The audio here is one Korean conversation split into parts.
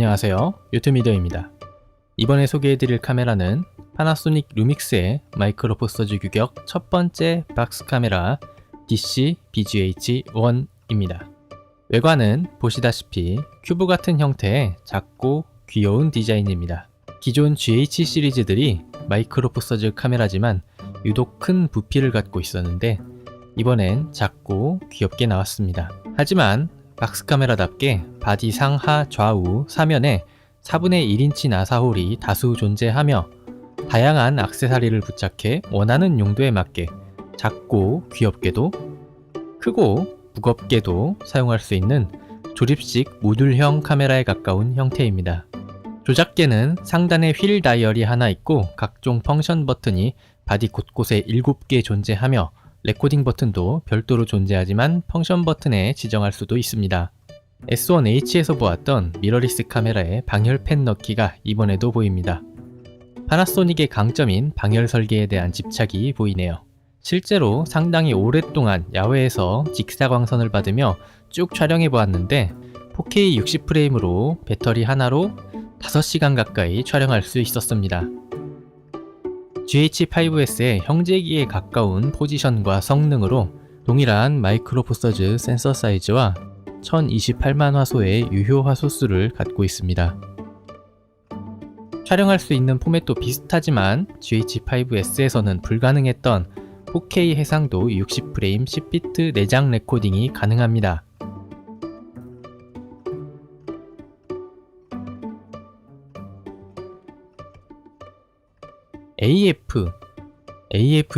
안녕하세요, 유튜미더입니다. 이번에 소개해드릴 카메라는 파나소닉 루믹스의 마이크로 포서즈 규격 첫 번째 박스 카메라 DC-BGH1입니다. 외관은 보시다시피 큐브 같은 형태의 작고 귀여운 디자인입니다. 기존 GH 시리즈들이 마이크로 포서즈 카메라지만 유독 큰 부피를 갖고 있었는데 이번엔 작고 귀엽게 나왔습니다. 하지만 박스 카메라답게 바디 상하 좌우 사면에 4분의 1인치 나사홀이 다수 존재하며 다양한 액세서리를 부착해 원하는 용도에 맞게 작고 귀엽게도 크고 무겁게도 사용할 수 있는 조립식 모듈형 카메라에 가까운 형태입니다. 조작계는 상단에 휠 다이얼이 하나 있고 각종 펑션 버튼이 바디 곳곳에 7개 존재하며 레코딩 버튼도 별도로 존재하지만 펑션 버튼에 지정할 수도 있습니다. S1H에서 보았던 미러리스 카메라의 방열 펜 넣기가 이번에도 보입니다. 파나소닉의 강점인 방열 설계에 대한 집착이 보이네요. 실제로 상당히 오랫동안 야외에서 직사광선을 받으며 쭉 촬영해 보았는데 4K 60프레임으로 배터리 하나로 5시간 가까이 촬영할 수 있었습니다. GH5S의 형제기에 가까운 포지션과 성능으로 동일한 마이크로 포서즈 센서 사이즈와 1028만 화소의 유효 화소수를 갖고 있습니다. 촬영할 수 있는 포맷도 비슷하지만 GH5S에서는 불가능했던 4K 해상도 60프레임 10비트 내장 레코딩이 가능합니다. AF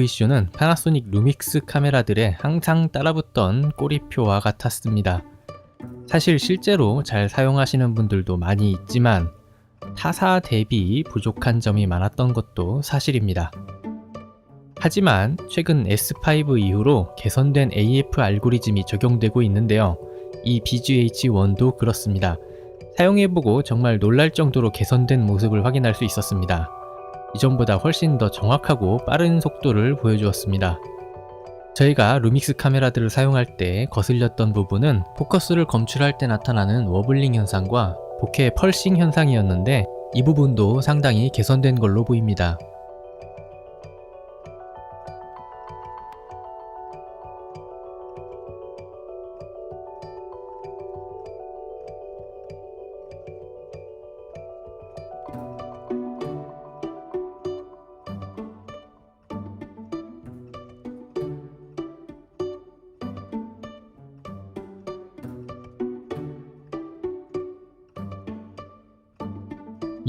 이슈는 파나소닉 루믹스 카메라들의 항상 따라붙던 꼬리표와 같았습니다. 사실 실제로 잘 사용하시는 분들도 많이 있지만 타사 대비 부족한 점이 많았던 것도 사실입니다. 하지만 최근 S5 이후로 개선된 AF 알고리즘이 적용되고 있는데요. 이 BGH1도 그렇습니다. 사용해보고 정말 놀랄 정도로 개선된 모습을 확인할 수 있었습니다. 이전보다 훨씬 더 정확하고 빠른 속도를 보여주었습니다. 저희가 루믹스 카메라들을 사용할 때 거슬렸던 부분은 포커스를 검출할 때 나타나는 워블링 현상과 보케 펄싱 현상이었는데 이 부분도 상당히 개선된 걸로 보입니다.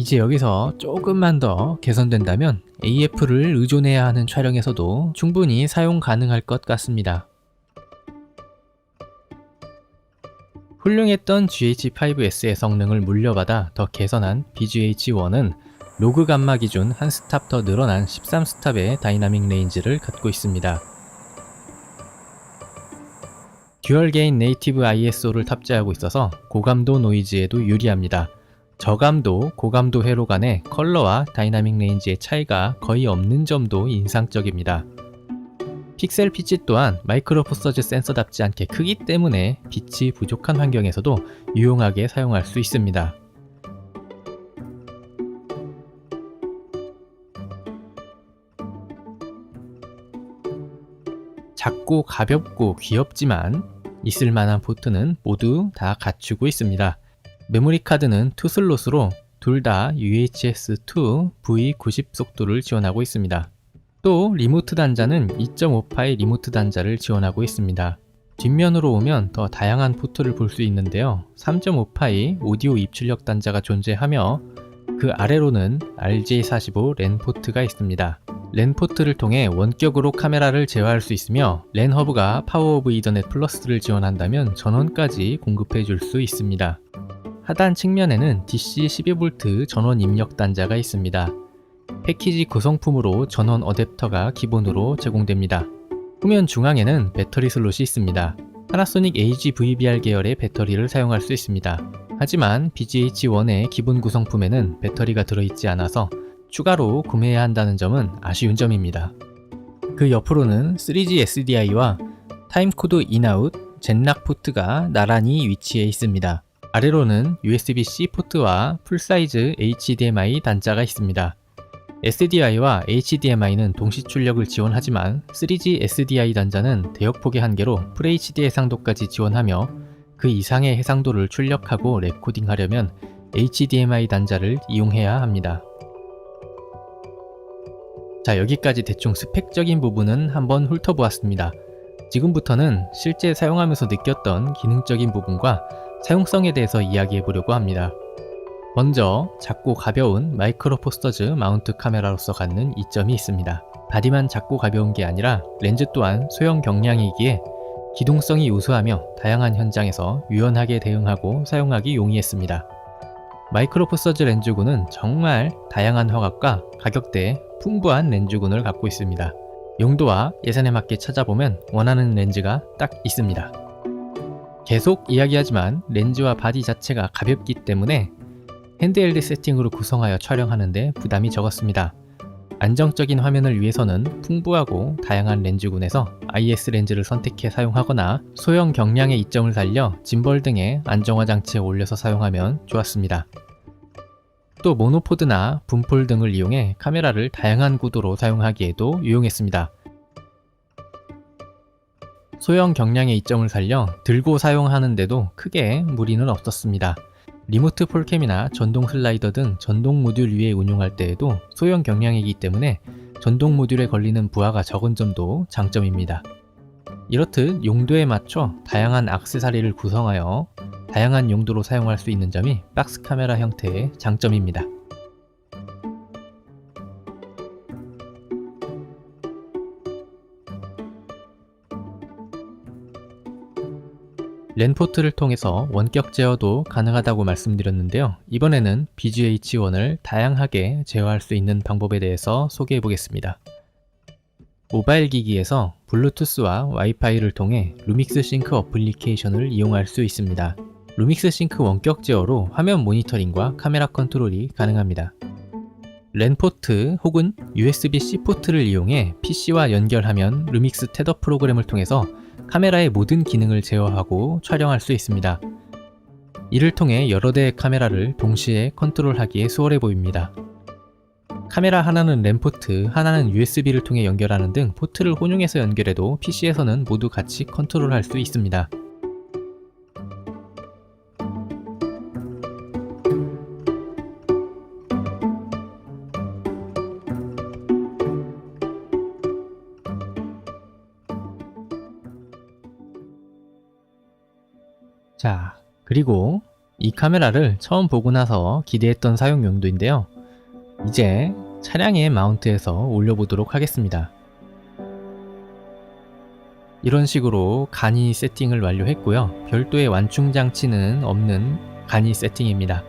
이제 여기서 조금만 더 개선된다면 AF를 의존해야 하는 촬영에서도 충분히 사용 가능할 것 같습니다. 훌륭했던 GH5S의 성능을 물려받아 더 개선한 BGH1은 로그 감마 기준 한 스탑 더 늘어난 13스탑의 다이나믹 레인지를 갖고 있습니다. 듀얼 게인 네이티브 ISO를 탑재하고 있어서 고감도 노이즈에도 유리합니다. 저감도, 고감도 회로 간의 컬러와 다이나믹 레인지의 차이가 거의 없는 점도 인상적입니다. 픽셀 피치 또한 마이크로 포서즈 센서답지 않게 크기 때문에 빛이 부족한 환경에서도 유용하게 사용할 수 있습니다. 작고 가볍고 귀엽지만 있을만한 포트는 모두 다 갖추고 있습니다. 메모리 카드는 2슬롯으로 둘 다 UHS-2 V90 속도를 지원하고 있습니다. 또 리모트 단자는 2.5파이 리모트 단자를 지원하고 있습니다. 뒷면으로 오면 더 다양한 포트를 볼 수 있는데요. 3.5파이 오디오 입출력 단자가 존재하며 그 아래로는 RJ45 랜 포트가 있습니다. 랜 포트를 통해 원격으로 카메라를 제어할 수 있으며 랜 허브가 파워 오브 이더넷 플러스를 지원한다면 전원까지 공급해 줄 수 있습니다. 하단 측면에는 DC 12V 전원 입력 단자가 있습니다. 패키지 구성품으로 전원 어댑터가 기본으로 제공됩니다. 후면 중앙에는 배터리 슬롯이 있습니다. 파나소닉 AG-VBR 계열의 배터리를 사용할 수 있습니다. 하지만 BGH1의 기본 구성품에는 배터리가 들어있지 않아서 추가로 구매해야 한다는 점은 아쉬운 점입니다. 그 옆으로는 3G SDI와 타임코드 인아웃, 젠락 포트가 나란히 위치해 있습니다. 아래로는 USB-C 포트와 풀사이즈 HDMI 단자가 있습니다. SDI와 HDMI는 동시 출력을 지원하지만 3G SDI 단자는 대역폭의 한계로 FHD 해상도까지 지원하며 그 이상의 해상도를 출력하고 레코딩하려면 HDMI 단자를 이용해야 합니다. 자, 여기까지 대충 스펙적인 부분은 한번 훑어보았습니다. 지금부터는 실제 사용하면서 느꼈던 기능적인 부분과 사용성에 대해서 이야기해 보려고 합니다. 먼저 작고 가벼운 마이크로 포스터즈 마운트 카메라로서 갖는 이점이 있습니다. 바디만 작고 가벼운 게 아니라 렌즈 또한 소형 경량이기에 기동성이 우수하며 다양한 현장에서 유연하게 대응하고 사용하기 용이했습니다. 마이크로 포스터즈 렌즈군은 정말 다양한 화각과 가격대에 풍부한 렌즈군을 갖고 있습니다. 용도와 예산에 맞게 찾아보면 원하는 렌즈가 딱 있습니다. 계속 이야기하지만 렌즈와 바디 자체가 가볍기 때문에 핸드헬드 세팅으로 구성하여 촬영하는데 부담이 적었습니다. 안정적인 화면을 위해서는 풍부하고 다양한 렌즈군에서 IS 렌즈를 선택해 사용하거나 소형 경량의 이점을 살려 짐벌 등의 안정화 장치에 올려서 사용하면 좋았습니다. 또 모노포드나 분폴 등을 이용해 카메라를 다양한 구도로 사용하기에도 유용했습니다. 소형 경량의 이점을 살려 들고 사용하는데도 크게 무리는 없었습니다. 리모트 폴캠이나 전동 슬라이더 등 전동 모듈 위에 운용할 때에도 소형 경량이기 때문에 전동 모듈에 걸리는 부하가 적은 점도 장점입니다. 이렇듯 용도에 맞춰 다양한 액세서리를 구성하여 다양한 용도로 사용할 수 있는 점이 박스 카메라 형태의 장점입니다. 랜포트를 통해서 원격 제어도 가능하다고 말씀드렸는데요. 이번에는 BGH1을 다양하게 제어할 수 있는 방법에 대해서 소개해 보겠습니다. 모바일 기기에서 블루투스와 와이파이를 통해 루믹스 싱크 어플리케이션을 이용할 수 있습니다. 루믹스 싱크 원격 제어로 화면 모니터링과 카메라 컨트롤이 가능합니다. 랜포트 혹은 USB-C 포트를 이용해 PC와 연결하면 루믹스 tether 프로그램을 통해서 카메라의 모든 기능을 제어하고 촬영할 수 있습니다. 이를 통해 여러 대의 카메라를 동시에 컨트롤하기에 수월해 보입니다. 카메라 하나는 랜포트, 하나는 USB를 통해 연결하는 등 포트를 혼용해서 연결해도 PC에서는 모두 같이 컨트롤할 수 있습니다. 자, 그리고 이 카메라를 처음 보고 나서 기대했던 사용 용도인데요. 이제 차량에 마운트해서 올려보도록 하겠습니다. 이런 식으로 간이 세팅을 완료했고요. 별도의 완충 장치는 없는 간이 세팅입니다.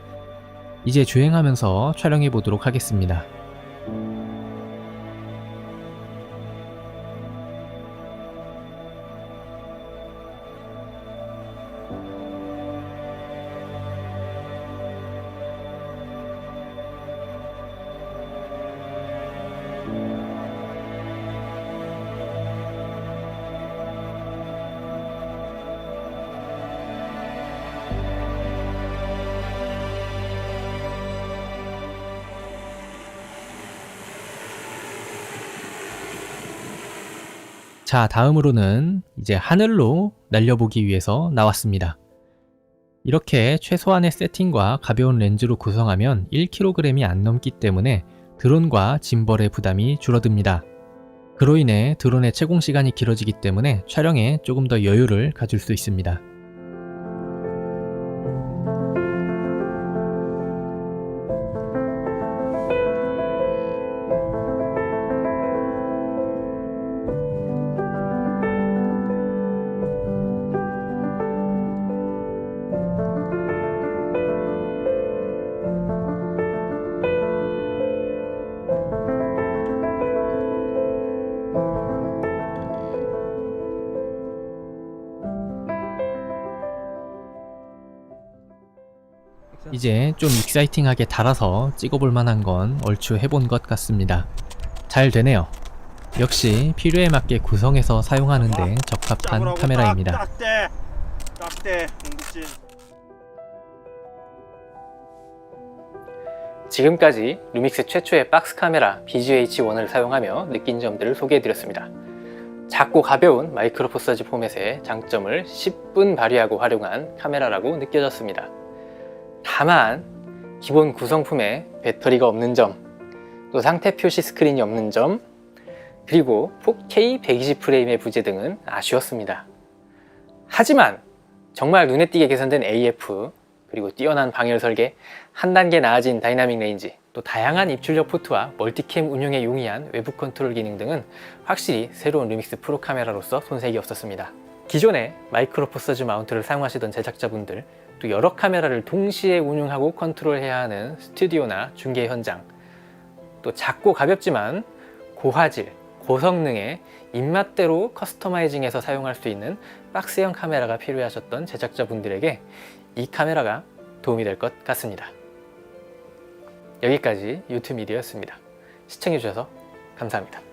이제 주행하면서 촬영해 보도록 하겠습니다. 자, 다음으로는 이제 하늘로 날려보기 위해서 나왔습니다. 이렇게 최소한의 세팅과 가벼운 렌즈로 구성하면 1kg이 안 넘기 때문에 드론과 짐벌의 부담이 줄어듭니다. 그로 인해 드론의 채공 시간이 길어지기 때문에 촬영에 조금 더 여유를 가질 수 있습니다. 이제 좀 익사이팅하게 달아서 찍어볼 만한 건 얼추 해본 것 같습니다. 잘 되네요. 역시 필요에 맞게 구성해서 사용하는 데 적합한 카메라입니다. 지금까지 루믹스 최초의 박스 카메라 BGH1을 사용하며 느낀 점들을 소개해드렸습니다. 작고 가벼운 마이크로 포서즈 포맷의 장점을 10분 발휘하고 활용한 카메라라고 느껴졌습니다. 다만 기본 구성품에 배터리가 없는 점, 또 상태 표시 스크린이 없는 점, 그리고 4K 120프레임의 부재 등은 아쉬웠습니다. 하지만 정말 눈에 띄게 개선된 AF, 그리고 뛰어난 방열 설계, 한 단계 나아진 다이나믹 레인지, 또 다양한 입출력 포트와 멀티캠 운용에 용이한 외부 컨트롤 기능 등은 확실히 새로운 루믹스 프로 카메라로서 손색이 없었습니다. 기존에 마이크로 포서즈 마운트를 사용하시던 제작자분들, 또 여러 카메라를 동시에 운용하고 컨트롤해야 하는 스튜디오나 중계 현장, 또 작고 가볍지만 고화질, 고성능의 입맛대로 커스터마이징해서 사용할 수 있는 박스형 카메라가 필요하셨던 제작자분들에게 이 카메라가 도움이 될 것 같습니다. 여기까지 유튜미디어였습니다. 시청해주셔서 감사합니다.